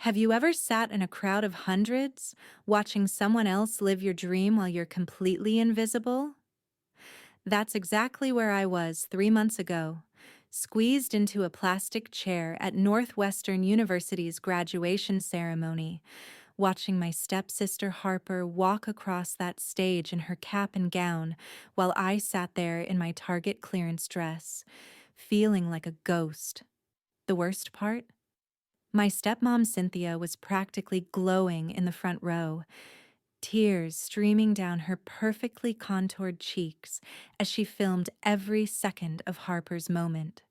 Have you ever sat in a crowd of hundreds, watching someone else live your dream while you're completely invisible? That's exactly where I was 3 months ago, squeezed into a plastic chair at Northwestern University's graduation ceremony, watching my stepsister Harper walk across that stage in her cap and gown while I sat there in my Target clearance dress, feeling like a ghost. The worst part? My stepmom Cynthia was practically glowing in the front row, tears streaming down her perfectly contoured cheeks as she filmed every second of Harper's moment.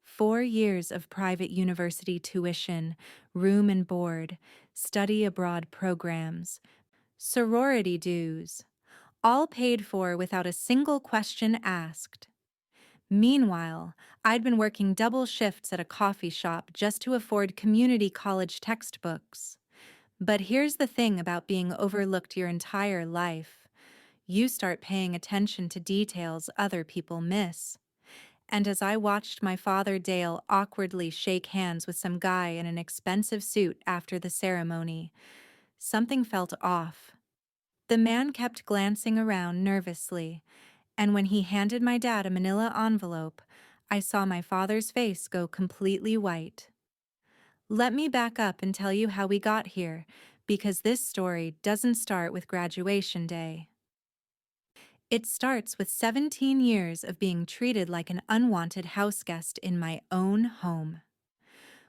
4 years of private university tuition, room and board, study abroad programs, sorority dues, all paid for without a single question asked. Meanwhile, I'd been working double shifts at a coffee shop just to afford community college textbooks. But here's the thing about being overlooked your entire life. You start paying attention to details other people miss. And as I watched my father Dale awkwardly shake hands with some guy in an expensive suit after the ceremony, something felt off. The man kept glancing around nervously, and when he handed my dad a manila envelope, I saw my father's face go completely white. Let me back up and tell you how we got here, because this story doesn't start with graduation day. It starts with 17 years of being treated like an unwanted house guest in my own home.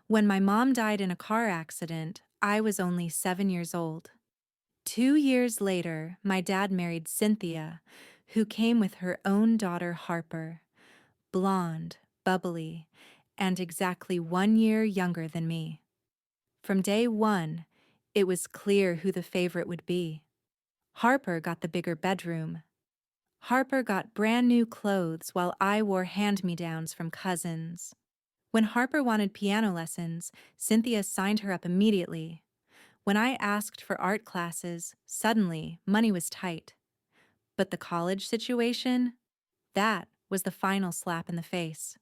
When my mom died in a car accident, I was only 7 years old. 2 years later, my dad married Cynthia, who came with her own daughter Harper, blonde, bubbly, and exactly 1 year younger than me. From day one, it was clear who the favorite would be. Harper got the bigger bedroom. Harper got brand new clothes while I wore hand-me-downs from cousins. When Harper wanted piano lessons, Cynthia signed her up immediately. When I asked for art classes, suddenly money was tight. But the college situation? That was the final slap in the face.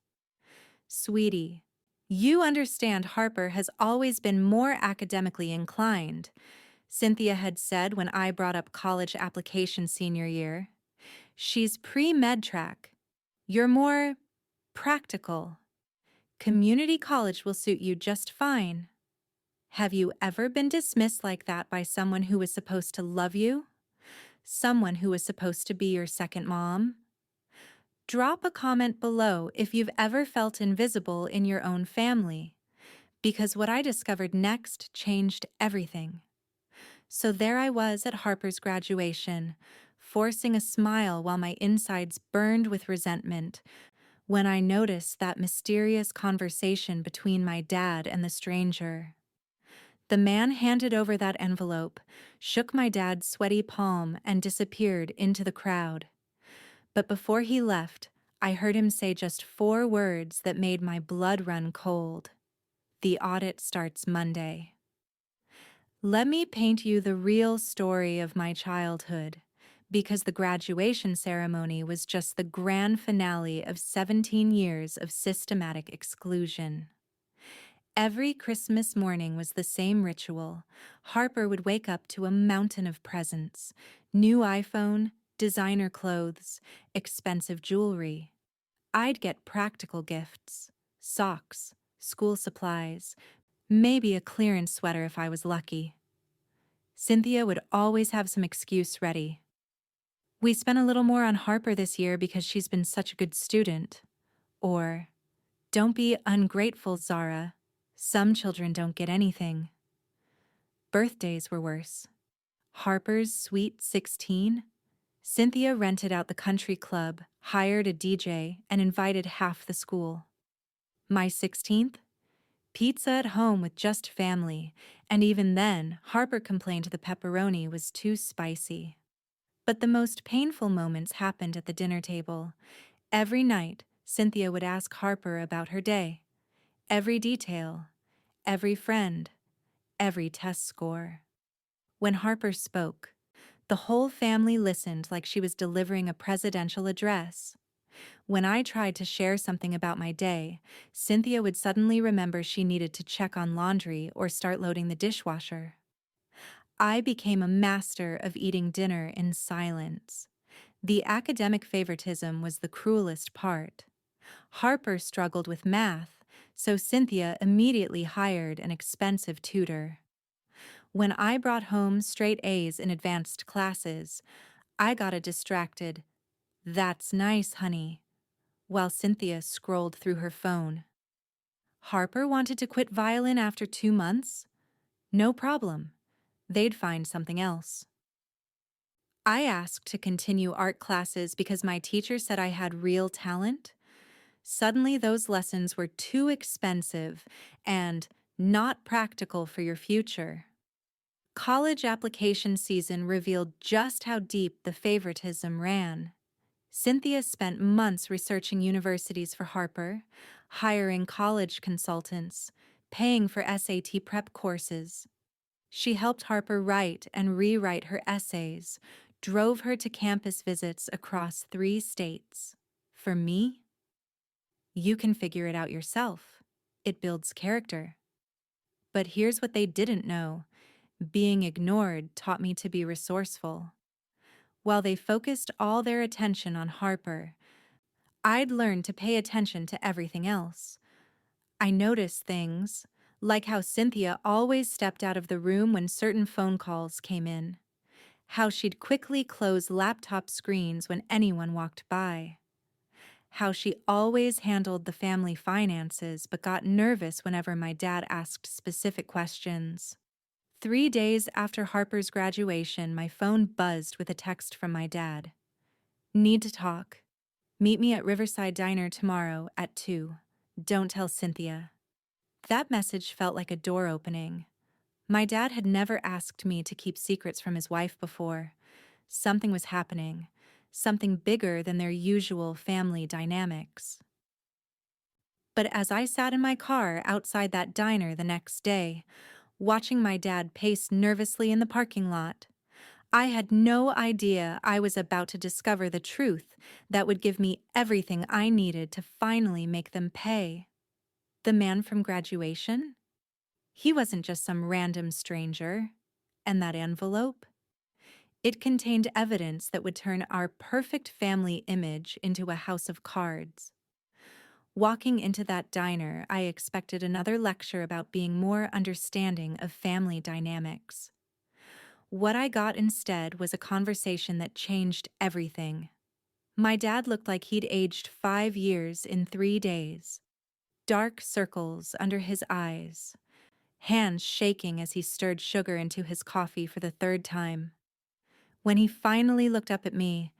Sweetie, you understand Harper has always been more academically inclined, Cynthia had said when I brought up college application senior year. She's pre-med track. You're more practical. Community college will suit you just fine. Have you ever been dismissed like that by someone who was supposed to love you? Someone who was supposed to be your second mom? Drop a comment below if you've ever felt invisible in your own family, because what I discovered next changed everything. So there I was at Harper's graduation, forcing a smile while my insides burned with resentment, when I noticed that mysterious conversation between my dad and the stranger. The man handed over that envelope, shook my dad's sweaty palm, and disappeared into the crowd. But before he left, I heard him say just 4 words that made my blood run cold. The audit starts Monday. Let me paint you the real story of my childhood, because the graduation ceremony was just the grand finale of 17 years of systematic exclusion. Every Christmas morning was the same ritual. Harper would wake up to a mountain of presents: new iPhone, designer clothes, expensive jewelry. I'd get practical gifts: socks, school supplies, maybe a clearance sweater if I was lucky. Cynthia would always have some excuse ready. We spent a little more on Harper this year because she's been such a good student. Or, don't be ungrateful, Zara. Some children don't get anything. Birthdays were worse. Harper's sweet 16? Cynthia rented out the country club, hired a DJ, and invited half the school. My 16th? Pizza at home with just family, and even then, Harper complained the pepperoni was too spicy. But the most painful moments happened at the dinner table. Every night, Cynthia would ask Harper about her day. Every detail, every friend, every test score. When Harper spoke, the whole family listened like she was delivering a presidential address. When I tried to share something about my day, Cynthia would suddenly remember she needed to check on laundry or start loading the dishwasher. I became a master of eating dinner in silence. The academic favoritism was the cruelest part. Harper struggled with math, so Cynthia immediately hired an expensive tutor. When I brought home straight A's in advanced classes, I got a distracted, "That's nice, honey," while Cynthia scrolled through her phone. Harper wanted to quit violin after 2 months? No problem. They'd find something else. I asked to continue art classes because my teacher said I had real talent. Suddenly, those lessons were too expensive and not practical for your future. College application season revealed just how deep the favoritism ran. Cynthia spent months researching universities for Harper, hiring college consultants, paying for SAT prep courses. She helped Harper write and rewrite her essays, drove her to campus visits across 3 states. For me, you can figure it out yourself. It builds character. But here's what they didn't know. Being ignored taught me to be resourceful. While they focused all their attention on Harper, I'd learned to pay attention to everything else. I noticed things, like how Cynthia always stepped out of the room when certain phone calls came in, how she'd quickly close laptop screens when anyone walked by, how she always handled the family finances but got nervous whenever my dad asked specific questions. 3 days after Harper's graduation, my phone buzzed with a text from my dad. "Need to talk. Meet me at Riverside Diner tomorrow at 2. Don't tell Cynthia." That message felt like a door opening. My dad had never asked me to keep secrets from his wife before. Something was happening, something bigger than their usual family dynamics. But as I sat in my car outside that diner the next day, watching my dad pace nervously in the parking lot, I had no idea I was about to discover the truth that would give me everything I needed to finally make them pay. The man from graduation? He wasn't just some random stranger. And that envelope? It contained evidence that would turn our perfect family image into a house of cards. Walking into that diner, I expected another lecture about being more understanding of family dynamics. What I got instead was a conversation that changed everything. My dad looked like he'd aged 5 years in 3 days. Dark circles under his eyes, hands shaking as he stirred sugar into his coffee for the 3rd time. When he finally looked up at me,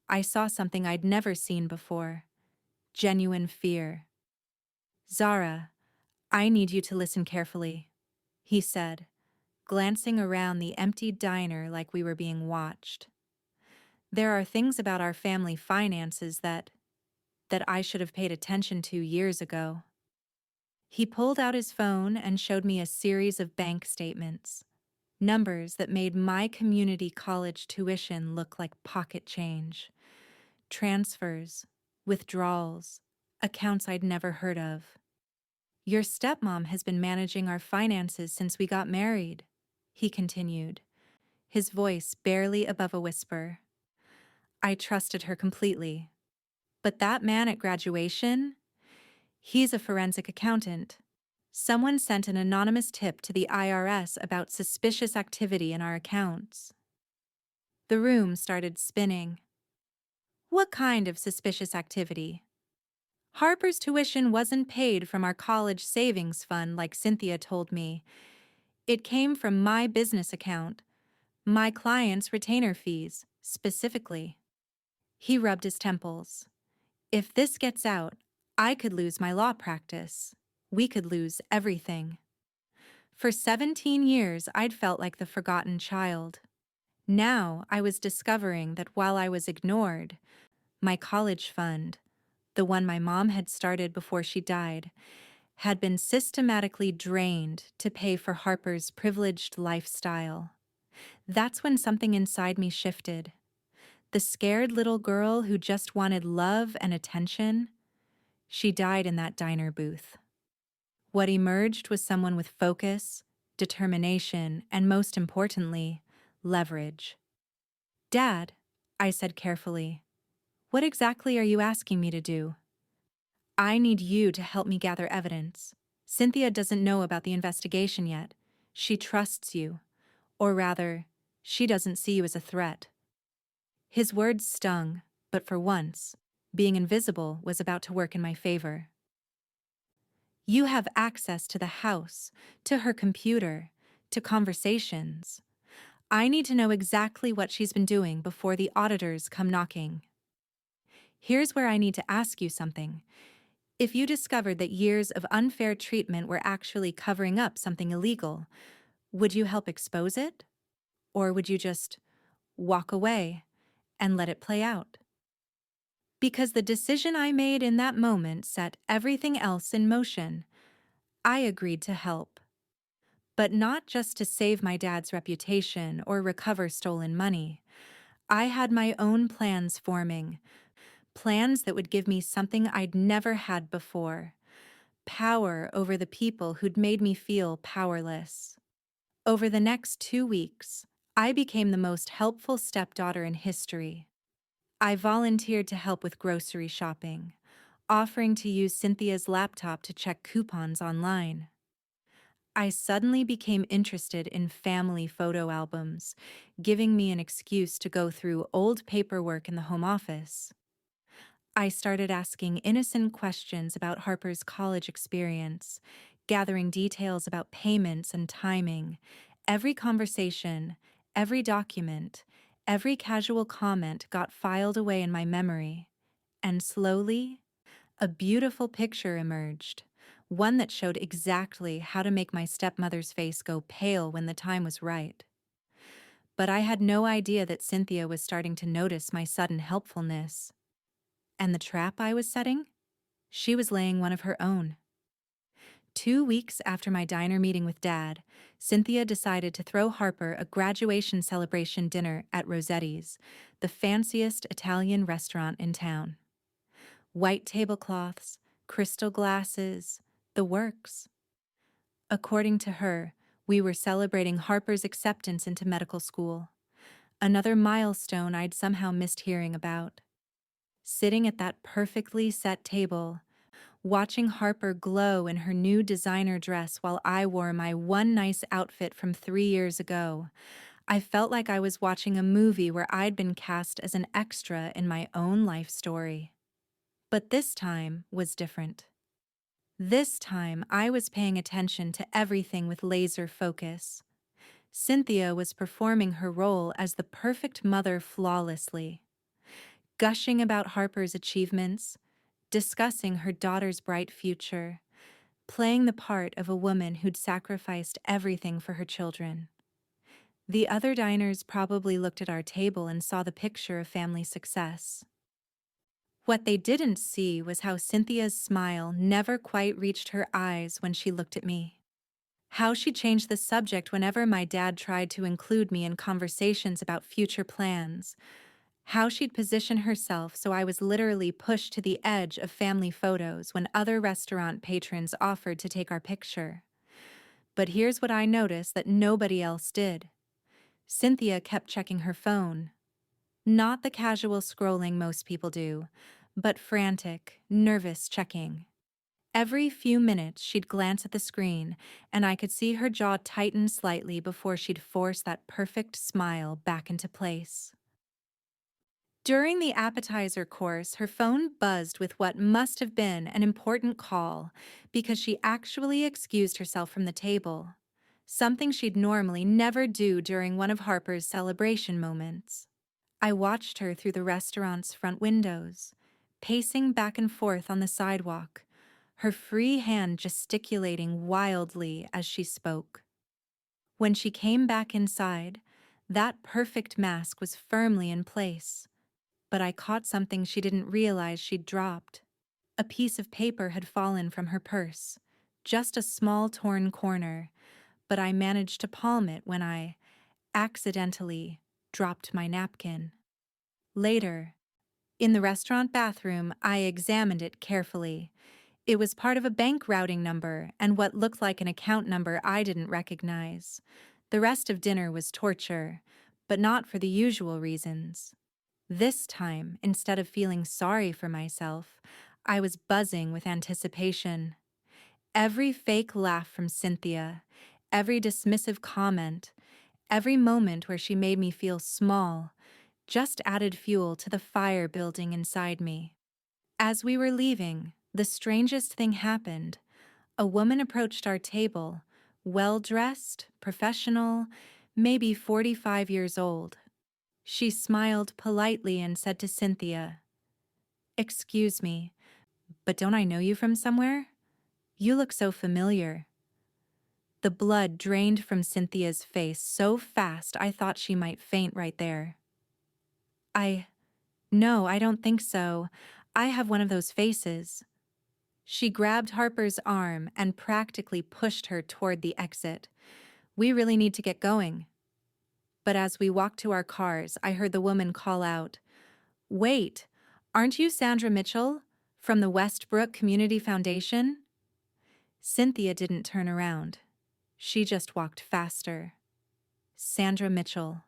I saw something I'd never seen before: genuine fear. "Zara, I need you to listen carefully," he said, glancing around the empty diner like we were being watched. "There are things about our family finances that I should have paid attention to years ago." He pulled out his phone and showed me a series of bank statements, numbers that made my community college tuition look like pocket change. Transfers, withdrawals, accounts I'd never heard of. "Your stepmom has been managing our finances since we got married," he continued, his voice barely above a whisper. I trusted her completely. But that man at graduation? He's a forensic accountant. Someone sent an anonymous tip to the IRS about suspicious activity in our accounts. The room started spinning. What kind of suspicious activity? Harper's tuition wasn't paid from our college savings fund like Cynthia told me. It came from my business account, my client's retainer fees, specifically. He rubbed his temples. If this gets out, I could lose my law practice. We could lose everything. For 17 years, I'd felt like the forgotten child. Now I was discovering that while I was ignored, my college fund, the one my mom had started before she died, had been systematically drained to pay for Harper's privileged lifestyle. That's when something inside me shifted. The scared little girl who just wanted love and attention, she died in that diner booth. What emerged was someone with focus, determination, and most importantly, leverage. "Dad," I said carefully, "what exactly are you asking me to do?" "I need you to help me gather evidence. Cynthia doesn't know about the investigation yet. She trusts you. Or rather, she doesn't see you as a threat." His words stung, but for once, being invisible was about to work in my favor. "You have access to the house, to her computer, to conversations. I need to know exactly what she's been doing before the auditors come knocking. Here's where I need to ask you something. If you discovered that years of unfair treatment were actually covering up something illegal, would you help expose it? Or would you just walk away and let it play out?" Because the decision I made in that moment set everything else in motion. I agreed to help. But not just to save my dad's reputation or recover stolen money. I had my own plans forming, plans that would give me something I'd never had before: power over the people who'd made me feel powerless. Over the next 2 weeks, I became the most helpful stepdaughter in history. I volunteered to help with grocery shopping, offering to use Cynthia's laptop to check coupons online. I suddenly became interested in family photo albums, giving me an excuse to go through old paperwork in the home office. I started asking innocent questions about Harper's college experience, gathering details about payments and timing. Every conversation, every document, every casual comment got filed away in my memory. And slowly, a beautiful picture emerged, one that showed exactly how to make my stepmother's face go pale when the time was right. But I had no idea that Cynthia was starting to notice my sudden helpfulness. And the trap I was setting? She was laying one of her own. 2 weeks after my diner meeting with Dad, Cynthia decided to throw Harper a graduation celebration dinner at Rossetti's, the fanciest Italian restaurant in town. White tablecloths, crystal glasses, the works. According to her, we were celebrating Harper's acceptance into medical school, another milestone I'd somehow missed hearing about. Sitting at that perfectly set table, watching Harper glow in her new designer dress while I wore my one nice outfit from 3 years ago, I felt like I was watching a movie where I'd been cast as an extra in my own life story. But this time was different. This time, I was paying attention to everything with laser focus. Cynthia was performing her role as the perfect mother flawlessly, gushing about Harper's achievements, discussing her daughter's bright future, playing the part of a woman who'd sacrificed everything for her children. The other diners probably looked at our table and saw the picture of family success. What they didn't see was how Cynthia's smile never quite reached her eyes when she looked at me. How she changed the subject whenever my dad tried to include me in conversations about future plans. How she'd position herself so I was literally pushed to the edge of family photos when other restaurant patrons offered to take our picture. But here's what I noticed that nobody else did. Cynthia kept checking her phone. Not the casual scrolling most people do, but frantic, nervous checking. Every few minutes, she'd glance at the screen, and I could see her jaw tighten slightly before she'd force that perfect smile back into place. During the appetizer course, her phone buzzed with what must have been an important call because she actually excused herself from the table, something she'd normally never do during one of Harper's celebration moments. I watched her through the restaurant's front windows, pacing back and forth on the sidewalk, her free hand gesticulating wildly as she spoke. When she came back inside, that perfect mask was firmly in place, but I caught something she didn't realize she'd dropped. A piece of paper had fallen from her purse, just a small torn corner, but I managed to palm it when I, accidentally, dropped my napkin. Later, in the restaurant bathroom, I examined it carefully. It was part of a bank routing number and what looked like an account number I didn't recognize. The rest of dinner was torture, but not for the usual reasons. This time, instead of feeling sorry for myself, I was buzzing with anticipation. Every fake laugh from Cynthia, every dismissive comment, every moment where she made me feel small, just added fuel to the fire building inside me. As we were leaving, the strangest thing happened. A woman approached our table, well-dressed, professional, maybe 45 years old. She smiled politely and said to Cynthia, "Excuse me, but don't I know you from somewhere? You look so familiar." The blood drained from Cynthia's face so fast I thought she might faint right there. No, I don't think so. I have one of those faces." She grabbed Harper's arm and practically pushed her toward the exit. "We really need to get going." But as we walked to our cars, I heard the woman call out, "Wait, aren't you Sandra Mitchell from the Westbrook Community Foundation?" Cynthia didn't turn around. She just walked faster. Sandra Mitchell.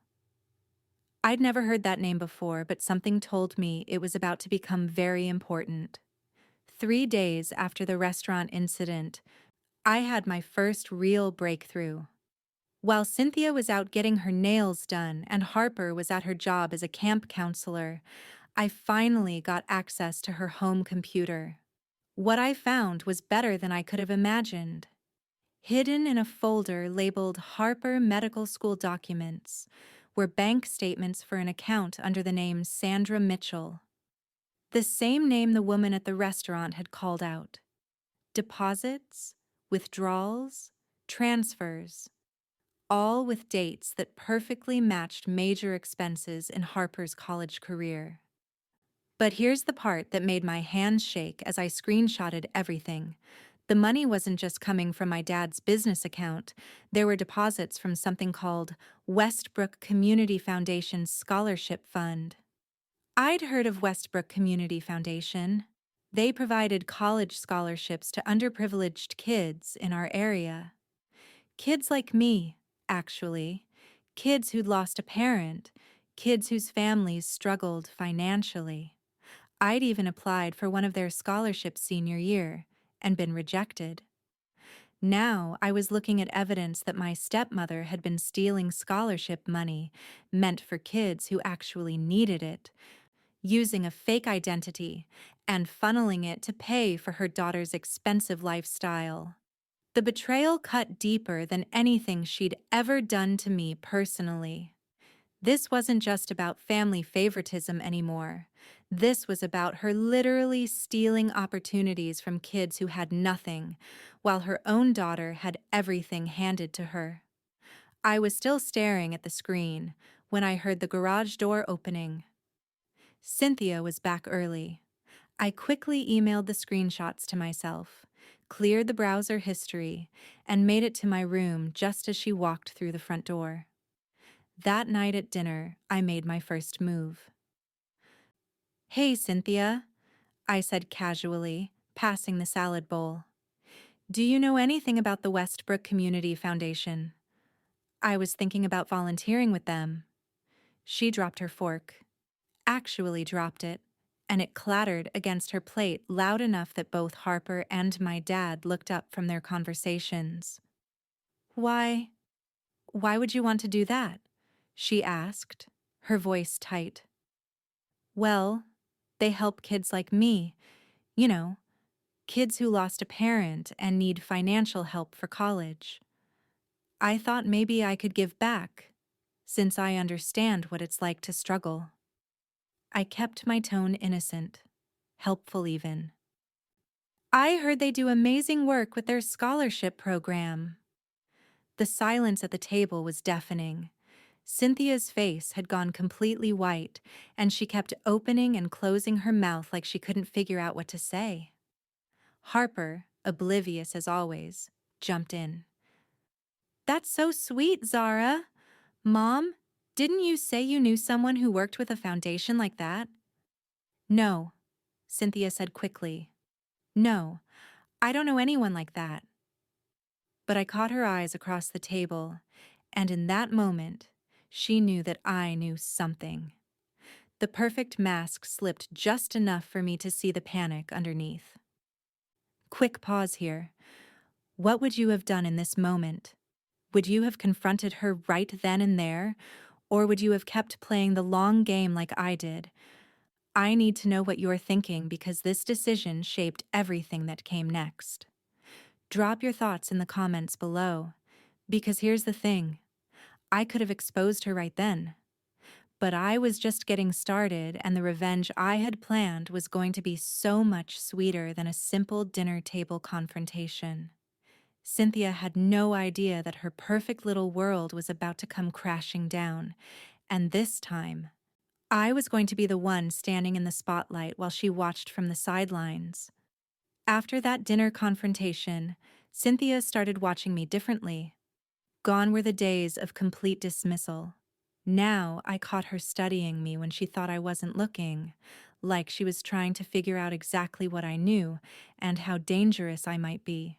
I'd never heard that name before, but something told me it was about to become very important. 3 days after the restaurant incident, I had my first real breakthrough. While Cynthia was out getting her nails done and Harper was at her job as a camp counselor, I finally got access to her home computer. What I found was better than I could have imagined. Hidden in a folder labeled Harper Medical School Documents were bank statements for an account under the name Sandra Mitchell. The same name the woman at the restaurant had called out. Deposits, withdrawals, transfers, all with dates that perfectly matched major expenses in Harper's college career. But here's the part that made my hands shake as I screenshotted everything. The money wasn't just coming from my dad's business account. There were deposits from something called Westbrook Community Foundation Scholarship Fund. I'd heard of Westbrook Community Foundation. They provided college scholarships to underprivileged kids in our area. Kids like me, actually. Kids who'd lost a parent. Kids whose families struggled financially. I'd even applied for one of their scholarships senior year and been rejected. Now I was looking at evidence that my stepmother had been stealing scholarship money meant for kids who actually needed it, using a fake identity and funneling it to pay for her daughter's expensive lifestyle. The betrayal cut deeper than anything she'd ever done to me personally. This wasn't just about family favoritism anymore. This was about her literally stealing opportunities from kids who had nothing, while her own daughter had everything handed to her. I was still staring at the screen when I heard the garage door opening. Cynthia was back early. I quickly emailed the screenshots to myself, cleared the browser history, and made it to my room just as she walked through the front door. That night at dinner, I made my first move. "Hey, Cynthia," I said casually, passing the salad bowl. "Do you know anything about the Westbrook Community Foundation? I was thinking about volunteering with them." She dropped her fork. Actually dropped it, and it clattered against her plate loud enough that both Harper and my dad looked up from their conversations. Why would you want to do that?" she asked, her voice tight. "Well, they help kids like me, you know, kids who lost a parent and need financial help for college. I thought maybe I could give back, since I understand what it's like to struggle." I kept my tone innocent, helpful even. "I heard they do amazing work with their scholarship program." The silence at the table was deafening. Cynthia's face had gone completely white, and she kept opening and closing her mouth like she couldn't figure out what to say. Harper, oblivious as always, jumped in. "That's so sweet, Zara. Mom, Didn't you say you knew someone who worked with a foundation like that? No, Cynthia said quickly. No, I don't know anyone like that. But I caught her eyes across the table, and in that moment, she knew that I knew something. The perfect mask slipped just enough for me to see the panic underneath. Quick pause here. What would you have done in this moment? Would you have confronted her right then and there, or would you have kept playing the long game like I did? I need to know what you're thinking because this decision shaped everything that came next. Drop your thoughts in the comments below, because here's the thing. I could have exposed her right then. But I was just getting started, and the revenge I had planned was going to be so much sweeter than a simple dinner table confrontation. Cynthia had no idea that her perfect little world was about to come crashing down, and this time, I was going to be the one standing in the spotlight while she watched from the sidelines. After that dinner confrontation, Cynthia started watching me differently. Gone were the days of complete dismissal. Now I caught her studying me when she thought I wasn't looking, like she was trying to figure out exactly what I knew and how dangerous I might be.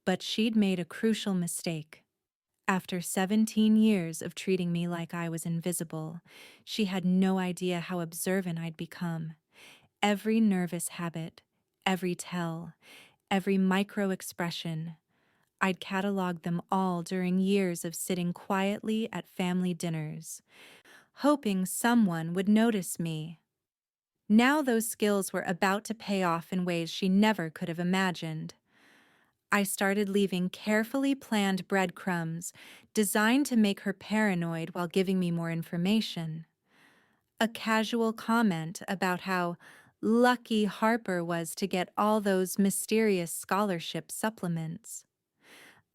But she'd made a crucial mistake. After 17 years of treating me like I was invisible, she had no idea how observant I'd become. Every nervous habit, every tell, every micro expression, I'd cataloged them all during years of sitting quietly at family dinners, hoping someone would notice me. Now those skills were about to pay off in ways she never could have imagined. I started leaving carefully planned breadcrumbs designed to make her paranoid while giving me more information. A casual comment about how lucky Harper was to get all those mysterious scholarship supplements.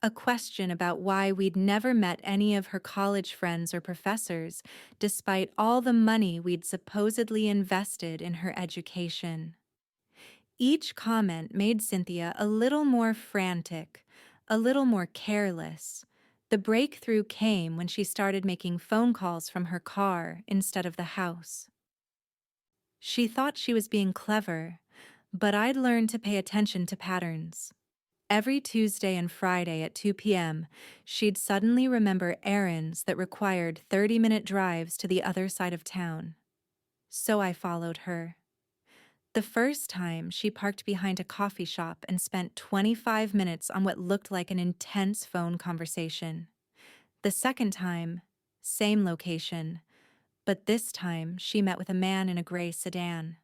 A question about why we'd never met any of her college friends or professors, despite all the money we'd supposedly invested in her education. Each comment made Cynthia a little more frantic, a little more careless. The breakthrough came when she started making phone calls from her car instead of the house. She thought she was being clever, but I'd learned to pay attention to patterns. Every Tuesday and Friday at 2 p.m., she'd suddenly remember errands that required 30-minute drives to the other side of town. So I followed her. The first time, she parked behind a coffee shop and spent 25 minutes on what looked like an intense phone conversation. The second time, same location, but this time she met with a man in a gray sedan.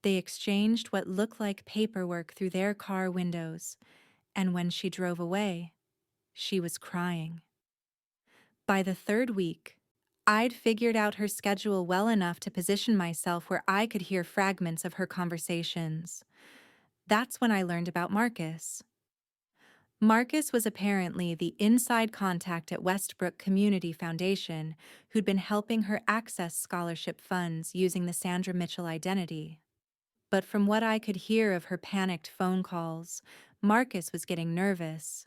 They exchanged what looked like paperwork through their car windows, and when she drove away, she was crying. By the third week, I'd figured out her schedule well enough to position myself where I could hear fragments of her conversations. That's when I learned about Marcus. Marcus was apparently the inside contact at Westbrook Community Foundation who'd been helping her access scholarship funds using the Sandra Mitchell identity. But from what I could hear of her panicked phone calls, Marcus was getting nervous.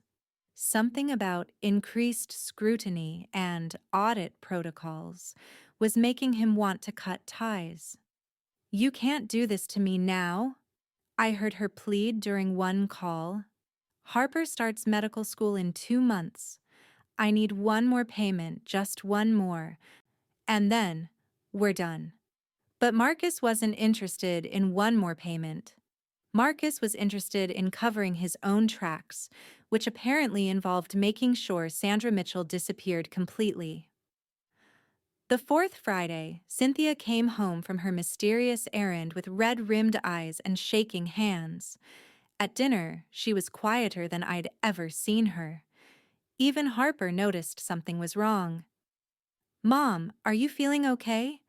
Something about increased scrutiny and audit protocols was making him want to cut ties. "You can't do this to me now," I heard her plead during one call. "Harper starts medical school in 2 months. I need one more payment, just one more, and then we're done." But Marcus wasn't interested in one more payment. Marcus was interested in covering his own tracks, which apparently involved making sure Sandra Mitchell disappeared completely. The fourth Friday, Cynthia came home from her mysterious errand with red-rimmed eyes and shaking hands. At dinner, she was quieter than I'd ever seen her. Even Harper noticed something was wrong. "Mom, are you feeling okay?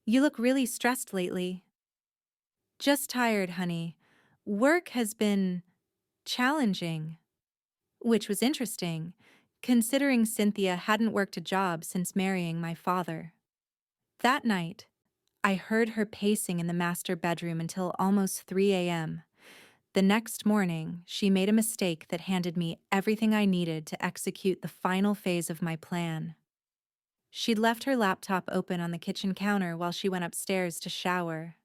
You look really stressed lately." "Just tired, honey. Work has been challenging." Which was interesting, considering Cynthia hadn't worked a job since marrying my father. That night, I heard her pacing in the master bedroom until almost 3 a.m. The next morning, she made a mistake that handed me everything I needed to execute the final phase of my plan. She'd left her laptop open on the kitchen counter while she went upstairs to shower.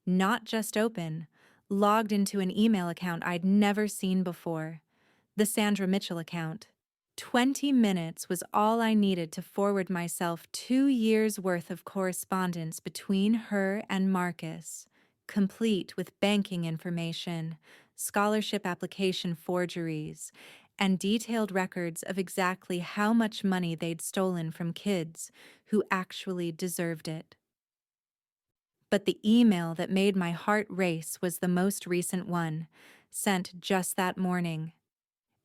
Not just open, logged into an email account I'd never seen before, the Sandra Mitchell account. 20 minutes was all I needed to forward myself 2 years' worth of correspondence between her and Marcus, complete with banking information, scholarship application forgeries, and detailed records of exactly how much money they'd stolen from kids who actually deserved it. But the email that made my heart race was the most recent one, sent just that morning.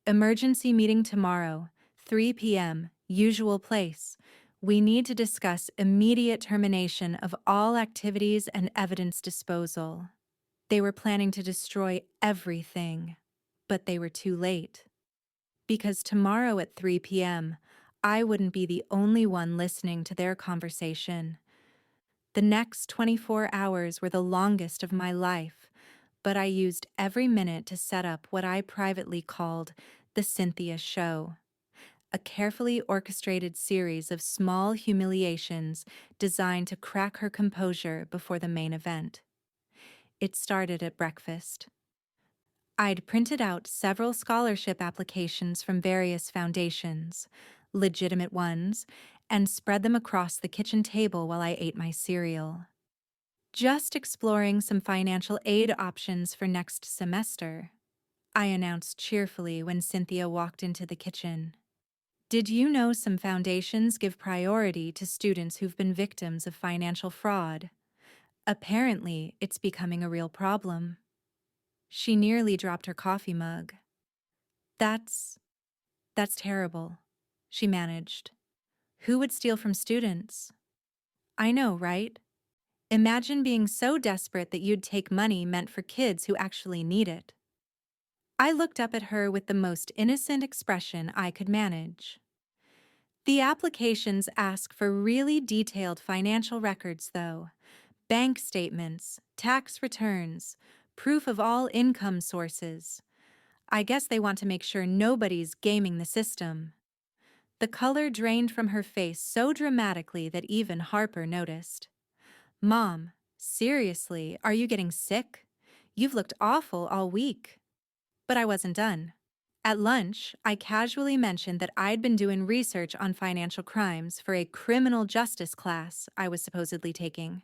Emergency meeting tomorrow, 3 p.m., usual place. We need to discuss immediate termination of all activities and evidence disposal. They were planning to destroy everything, but they were too late. Because tomorrow at 3 p.m., I wouldn't be the only one listening to their conversation. The next 24 hours were the longest of my life, but I used every minute to set up what I privately called the Cynthia Show, a carefully orchestrated series of small humiliations designed to crack her composure before the main event. It started at breakfast. I'd printed out several scholarship applications from various foundations, legitimate ones, and spread them across the kitchen table while I ate my cereal. Just exploring some financial aid options for next semester, I announced cheerfully when Cynthia walked into the kitchen. Did you know some foundations give priority to students who've been victims of financial fraud? Apparently, it's becoming a real problem. She nearly dropped her coffee mug. That's terrible, she managed. Who would steal from students? I know, right? Imagine being so desperate that you'd take money meant for kids who actually need it. I looked up at her with the most innocent expression I could manage. The applications ask for really detailed financial records, though. Bank statements, tax returns, proof of all income sources. I guess they want to make sure nobody's gaming the system. The color drained from her face so dramatically that even Harper noticed. Mom, seriously, are you getting sick? You've looked awful all week. But I wasn't done. At lunch, I casually mentioned that I'd been doing research on financial crimes for a criminal justice class I was supposedly taking.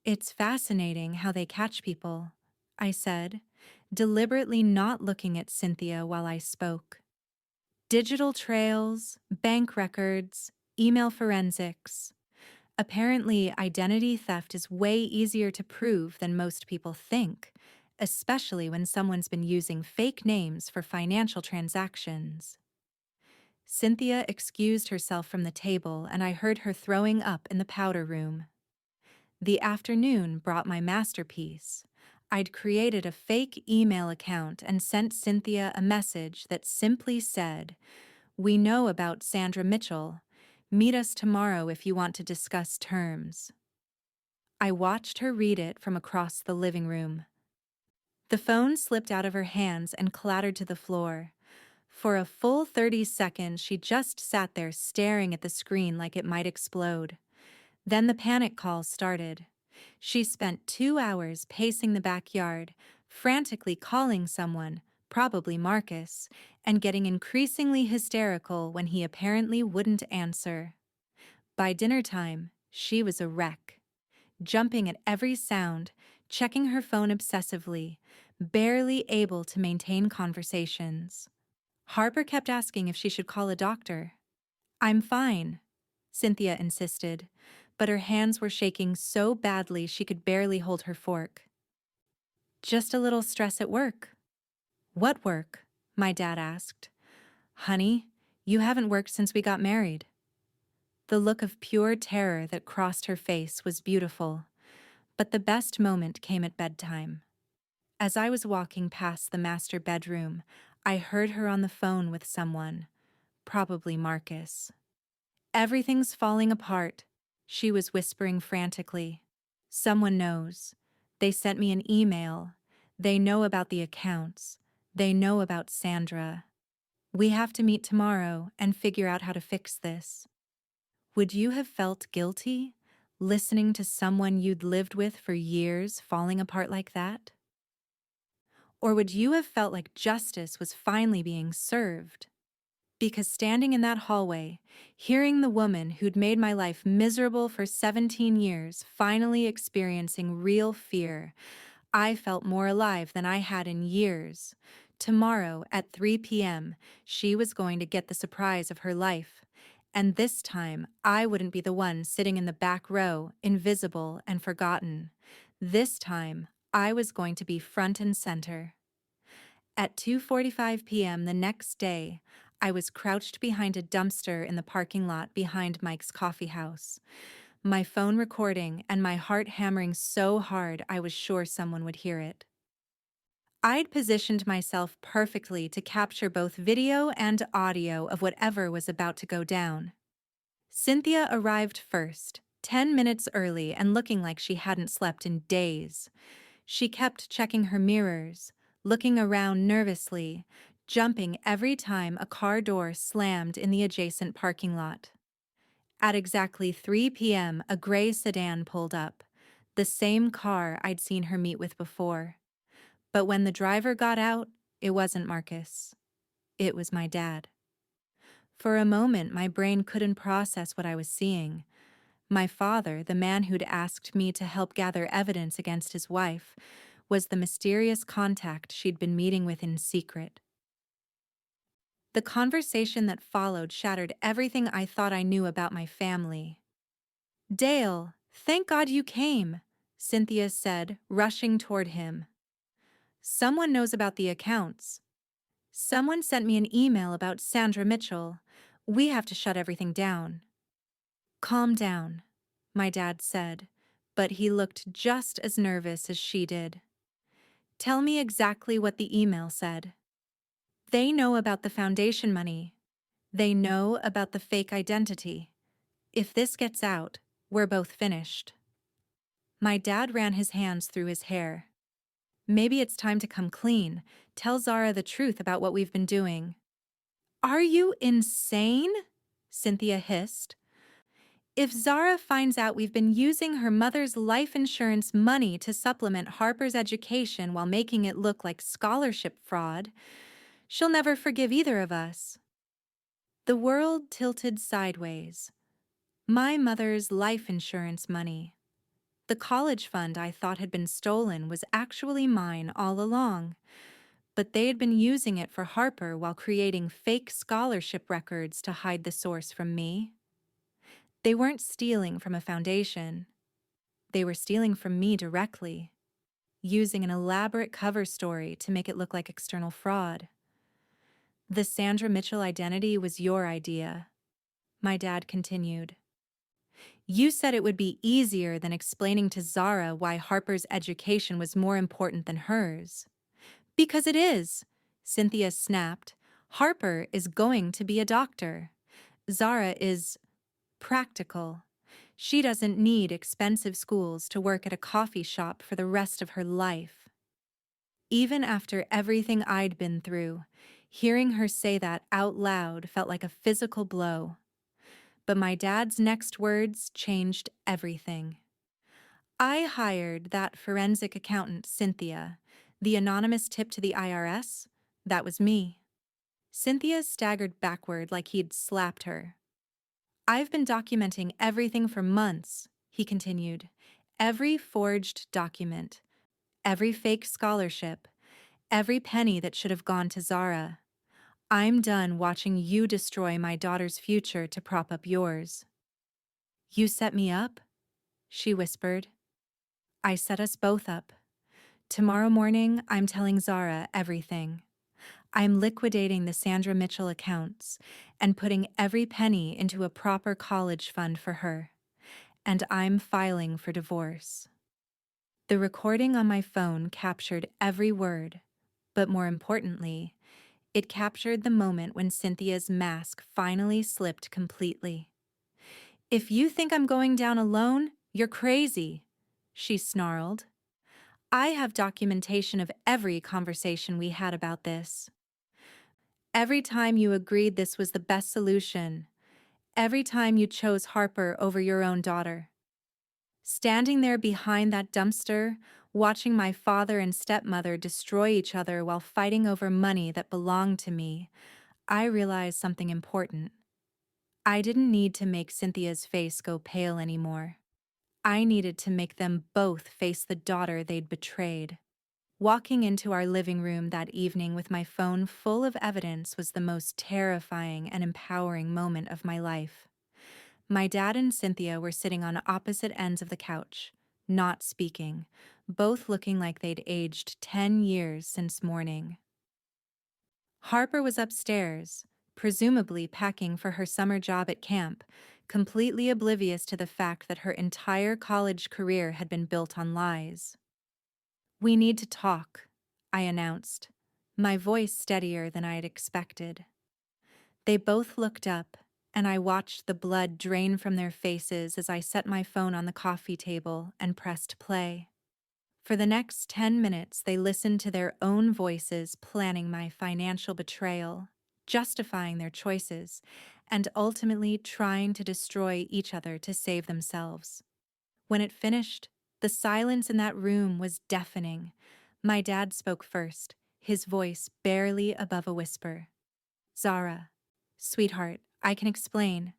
It's fascinating how they catch people, I said, deliberately not looking at Cynthia while I spoke. Digital trails, bank records, email forensics. Apparently, identity theft is way easier to prove than most people think, especially when someone's been using fake names for financial transactions. Cynthia excused herself from the table, and I heard her throwing up in the powder room. The afternoon brought my masterpiece. I'd created a fake email account and sent Cynthia a message that simply said, "We know about Sandra Mitchell. Meet us tomorrow if you want to discuss terms." I watched her read it from across the living room. The phone slipped out of her hands and clattered to the floor. For a full 30 seconds, she just sat there staring at the screen like it might explode. Then the panic calls started. She spent 2 hours pacing the backyard, frantically calling someone, probably Marcus, and getting increasingly hysterical when he apparently wouldn't answer. By dinner time, she was a wreck, jumping at every sound, checking her phone obsessively, barely able to maintain conversations. Harper kept asking if she should call a doctor. "I'm fine," Cynthia insisted, but her hands were shaking so badly she could barely hold her fork. "Just a little stress at work." "What work?" my dad asked. "Honey, you haven't worked since we got married." The look of pure terror that crossed her face was beautiful, but the best moment came at bedtime. As I was walking past the master bedroom, I heard her on the phone with someone, probably Marcus. "Everything's falling apart," she was whispering frantically. "Someone knows. They sent me an email. They know about the accounts. They know about Sandra. We have to meet tomorrow and figure out how to fix this." Would you have felt guilty listening to someone you'd lived with for years falling apart like that? Or would you have felt like justice was finally being served? Because standing in that hallway, hearing the woman who'd made my life miserable for 17 years finally experiencing real fear, I felt more alive than I had in years. Tomorrow at 3 p.m., she was going to get the surprise of her life. And this time, I wouldn't be the one sitting in the back row, invisible and forgotten. This time, I was going to be front and center. At 2:45 p.m. the next day, I was crouched behind a dumpster in the parking lot behind Mike's coffee house, my phone recording and my heart hammering so hard I was sure someone would hear it. I'd positioned myself perfectly to capture both video and audio of whatever was about to go down. Cynthia arrived first, 10 minutes early and looking like she hadn't slept in days. She kept checking her mirrors, looking around nervously, jumping every time a car door slammed in the adjacent parking lot. At exactly 3 p.m., a gray sedan pulled up, the same car I'd seen her meet with before. But when the driver got out, it wasn't Marcus. It was my dad. For a moment, my brain couldn't process what I was seeing. My father, the man who'd asked me to help gather evidence against his wife, was the mysterious contact she'd been meeting with in secret. The conversation that followed shattered everything I thought I knew about my family. "Dale, thank God you came," Cynthia said, rushing toward him. "Someone knows about the accounts. Someone sent me an email about Sandra Mitchell. We have to shut everything down." "Calm down," my dad said, but he looked just as nervous as she did. "Tell me exactly what the email said." "They know about the foundation money. They know about the fake identity. If this gets out, we're both finished." My dad ran his hands through his hair. "Maybe it's time to come clean. Tell Zara the truth about what we've been doing." "Are you insane?" Cynthia hissed. "If Zara finds out we've been using her mother's life insurance money to supplement Harper's education while making it look like scholarship fraud, she'll never forgive either of us." The world tilted sideways. My mother's life insurance money. The college fund I thought had been stolen was actually mine all along, but they had been using it for Harper while creating fake scholarship records to hide the source from me. They weren't stealing from a foundation. They were stealing from me directly, using an elaborate cover story to make it look like external fraud. "The Sandra Mitchell identity was your idea," my dad continued. "You said it would be easier than explaining to Zara why Harper's education was more important than hers." "Because it is," Cynthia snapped. "Harper is going to be a doctor. Zara is practical. She doesn't need expensive schools to work at a coffee shop for the rest of her life." Even after everything I'd been through, hearing her say that out loud felt like a physical blow. But my dad's next words changed everything. "I hired that forensic accountant, Cynthia. The anonymous tip to the IRS? That was me." Cynthia staggered backward like he'd slapped her. "I've been documenting everything for months," he continued. "Every forged document, every fake scholarship, every penny that should have gone to Zara. I'm done watching you destroy my daughter's future to prop up yours." "You set me up?" she whispered. "I set us both up. Tomorrow morning, I'm telling Zara everything. I'm liquidating the Sandra Mitchell accounts and putting every penny into a proper college fund for her. And I'm filing for divorce." The recording on my phone captured every word, but more importantly, it captured the moment when Cynthia's mask finally slipped completely. "If you think I'm going down alone, you're crazy," she snarled. "I have documentation of every conversation we had about this. Every time you agreed this was the best solution. Every time you chose Harper over your own daughter. Standing there behind that dumpster, watching my father and stepmother destroy each other while fighting over money that belonged to me, I realized something important. I didn't need to make Cynthia's face go pale anymore. I needed to make them both face the daughter they'd betrayed. Walking into our living room that evening with my phone full of evidence was the most terrifying and empowering moment of my life. My dad and Cynthia were sitting on opposite ends of the couch, not speaking, both looking like they'd aged 10 years since morning. Harper was upstairs, presumably packing for her summer job at camp, completely oblivious to the fact that her entire college career had been built on lies. "We need to talk," I announced, my voice steadier than I had expected. They both looked up, and I watched the blood drain from their faces as I set my phone on the coffee table and pressed play. For the next 10 minutes, they listened to their own voices planning my financial betrayal, justifying their choices, and ultimately trying to destroy each other to save themselves. When it finished, the silence in that room was deafening. My dad spoke first, his voice barely above a whisper. "Zara, sweetheart, I can explain."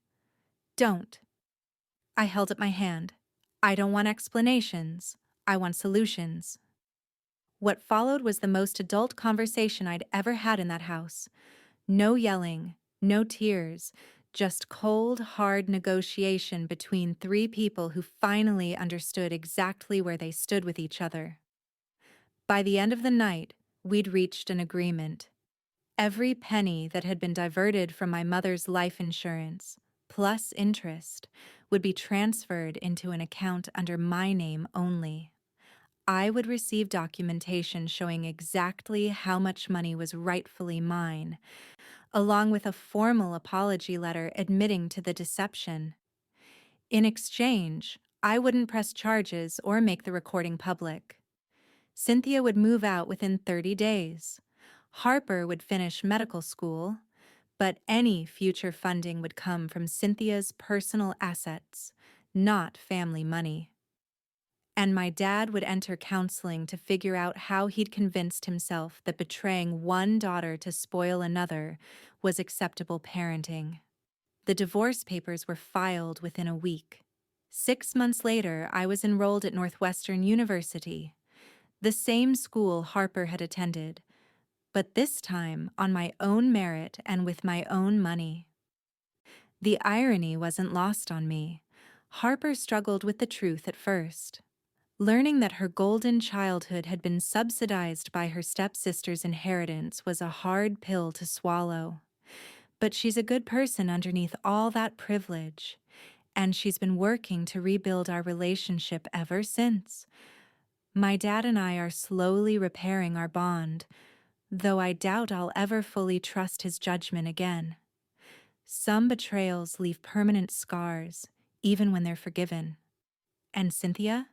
"Don't." I held up my hand. "I don't want explanations. I want solutions." What followed was the most adult conversation I'd ever had in that house. No yelling, no tears, just cold, hard negotiation between three people who finally understood exactly where they stood with each other. By the end of the night, we'd reached an agreement. Every penny that had been diverted from my mother's life insurance, plus interest, would be transferred into an account under my name only. I would receive documentation showing exactly how much money was rightfully mine, along with a formal apology letter admitting to the deception. In exchange, I wouldn't press charges or make the recording public. Cynthia would move out within 30 days. Harper would finish medical school, but any future funding would come from Cynthia's personal assets, not family money. And my dad would enter counseling to figure out how he'd convinced himself that betraying one daughter to spoil another was acceptable parenting. The divorce papers were filed within a week. 6 months later, I was enrolled at Northwestern University, the same school Harper had attended, but this time on my own merit and with my own money. The irony wasn't lost on me. Harper struggled with the truth at first. Learning that her golden childhood had been subsidized by her stepsister's inheritance was a hard pill to swallow. But she's a good person underneath all that privilege, and she's been working to rebuild our relationship ever since. My dad and I are slowly repairing our bond, though I doubt I'll ever fully trust his judgment again. Some betrayals leave permanent scars, even when they're forgiven. And Cynthia?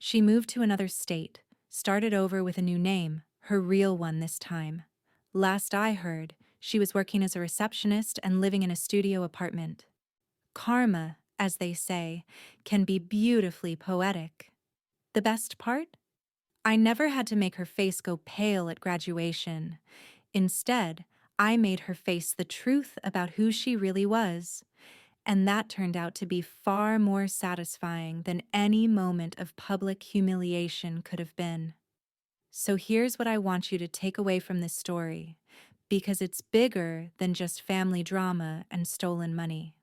She moved to another state, started over with a new name, her real one this time. Last I heard, she was working as a receptionist and living in a studio apartment. Karma, as they say, can be beautifully poetic. The best part? I never had to make her face go pale at graduation. Instead, I made her face the truth about who she really was. And that turned out to be far more satisfying than any moment of public humiliation could have been. So here's what I want you to take away from this story, because it's bigger than just family drama and stolen money.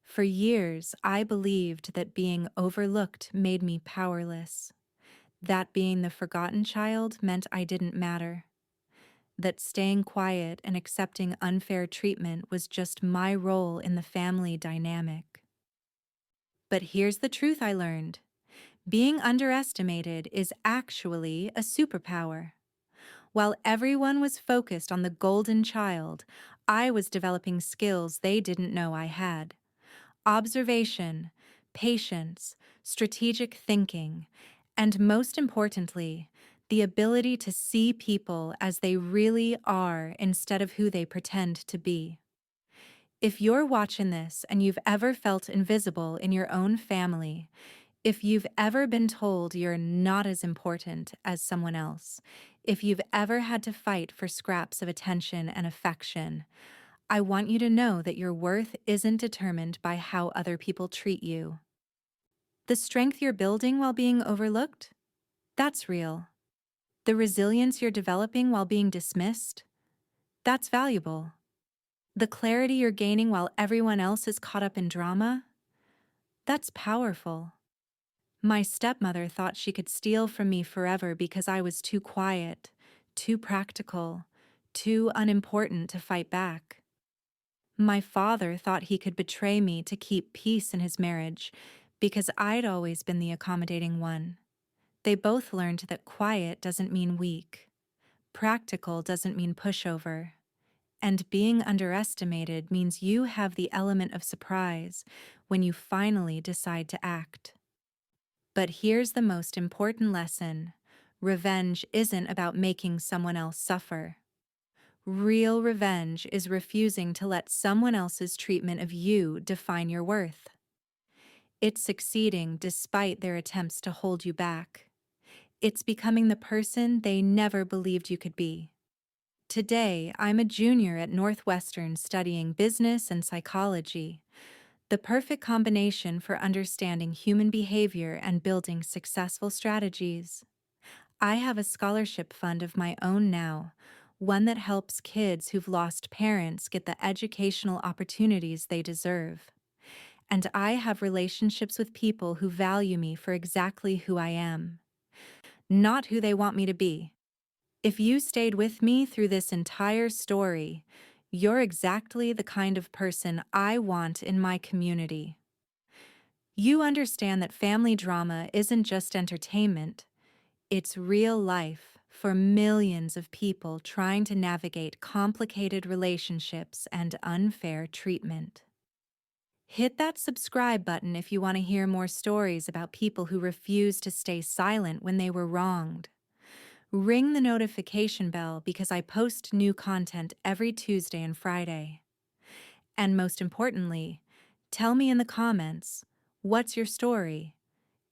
For years, I believed that being overlooked made me powerless, that being the forgotten child meant I didn't matter, that staying quiet and accepting unfair treatment was just my role in the family dynamic. But here's the truth I learned. Being underestimated is actually a superpower. While everyone was focused on the golden child, I was developing skills they didn't know I had. Observation, patience, strategic thinking, and most importantly, the ability to see people as they really are instead of who they pretend to be. If you're watching this and you've ever felt invisible in your own family, if you've ever been told you're not as important as someone else, if you've ever had to fight for scraps of attention and affection, I want you to know that your worth isn't determined by how other people treat you. The strength you're building while being overlooked? That's real. The resilience you're developing while being dismissed? That's valuable. The clarity you're gaining while everyone else is caught up in drama? That's powerful. My stepmother thought she could steal from me forever because I was too quiet, too practical, too unimportant to fight back. My father thought he could betray me to keep peace in his marriage because I'd always been the accommodating one. They both learned that quiet doesn't mean weak, practical doesn't mean pushover, and being underestimated means you have the element of surprise when you finally decide to act. But here's the most important lesson. Revenge isn't about making someone else suffer. Real revenge is refusing to let someone else's treatment of you define your worth. It's succeeding despite their attempts to hold you back. It's becoming the person they never believed you could be. Today, I'm a junior at Northwestern studying business and psychology, the perfect combination for understanding human behavior and building successful strategies. I have a scholarship fund of my own now, one that helps kids who've lost parents get the educational opportunities they deserve. And I have relationships with people who value me for exactly who I am, not who they want me to be. If you stayed with me through this entire story, you're exactly the kind of person I want in my community. You understand that family drama isn't just entertainment, it's real life for millions of people trying to navigate complicated relationships and unfair treatment. Hit that subscribe button if you want to hear more stories about people who refuse to stay silent when they were wronged. Ring the notification bell because I post new content every Tuesday and Friday. And most importantly, tell me in the comments, what's your story?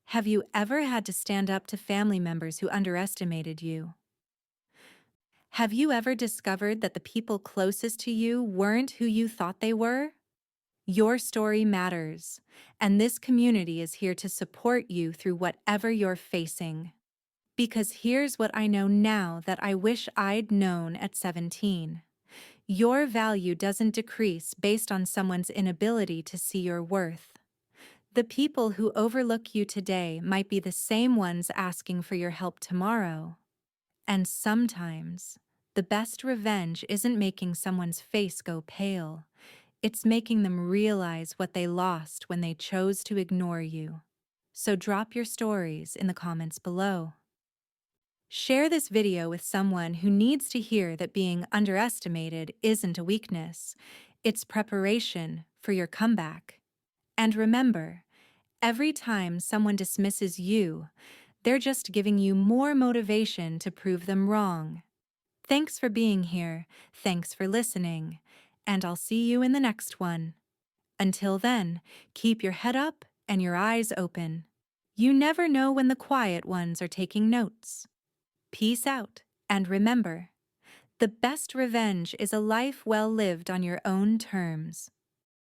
Have you ever had to stand up to family members who underestimated you? Have you ever discovered that the people closest to you weren't who you thought they were? Your story matters, and this community is here to support you through whatever you're facing. Because here's what I know now that I wish I'd known at 17. Your value doesn't decrease based on someone's inability to see your worth. The people who overlook you today might be the same ones asking for your help tomorrow. And sometimes, the best revenge isn't making someone's face go pale. It's making them realize what they lost when they chose to ignore you. So drop your stories in the comments below. Share this video with someone who needs to hear that being underestimated isn't a weakness. It's preparation for your comeback. And remember, every time someone dismisses you, they're just giving you more motivation to prove them wrong. Thanks for being here, thanks for listening, and I'll see you in the next one. Until then, keep your head up and your eyes open. You never know when the quiet ones are taking notes. Peace out, and remember, the best revenge is a life well lived on your own terms.